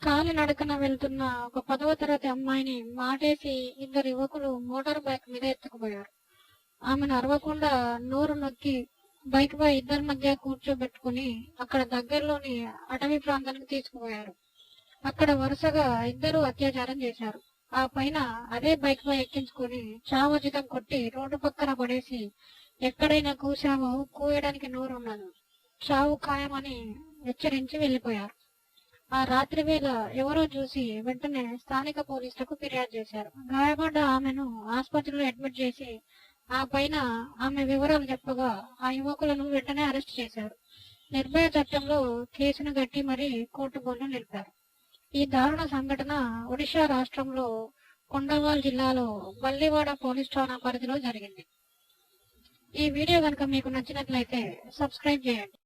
కాలినడకన వెళ్తున్న ఒక 10వ తరగతి అమ్మాయిని మాటేసి ఇద్దరు యువకులు మోటార్ బైక్ మీద ఎత్తుకుపోయారు. ఆమెను అరవకుండా నోరు నొక్కి బైక్ పై ఇద్దరి మధ్య కూర్చోబెట్టుకుని అక్కడ దగ్గరలోని అటవీ ప్రాంతానికి తీసుకుపోయారు. అక్కడ వరుసగా ఇద్దరు అత్యాచారం చేశారు. ఆ పైన అదే బైక్ పై ఎక్కించుకుని చావోచితం కొట్టి రోడ్డు పక్కన పడేసి ఎక్కడైనా కూసావో కూయడానికి నోరు ఉండదు, చావు ఖాయమని హెచ్చరించి వెళ్లిపోయారు. ఆ రాత్రి వేళ ఎవరో చూసి వెంటనే స్థానిక పోలీసులకు ఫిర్యాదు చేశారు. గాయపడ్డ ఆమెను ఆసుపత్రిలో అడ్మిట్ చేసి ఆ పైన ఆమె వివరాలు చెప్పగా ఆ యువకులను వెంటనే అరెస్ట్ చేశారు. నిర్భయ చట్టంలో కేసును గట్టి మరీ కోర్టు బోన్లో నిలిపారు. ఈ దారుణ సంఘటన ఒడిశా రాష్ట్రంలో కొండవాల్ జిల్లాలో బల్లివాడ పోలీస్ ఠాణా పరిధిలో జరిగింది. ఈ వీడియో కనుక మీకు నచ్చినట్లయితే సబ్స్క్రైబ్ చేయండి.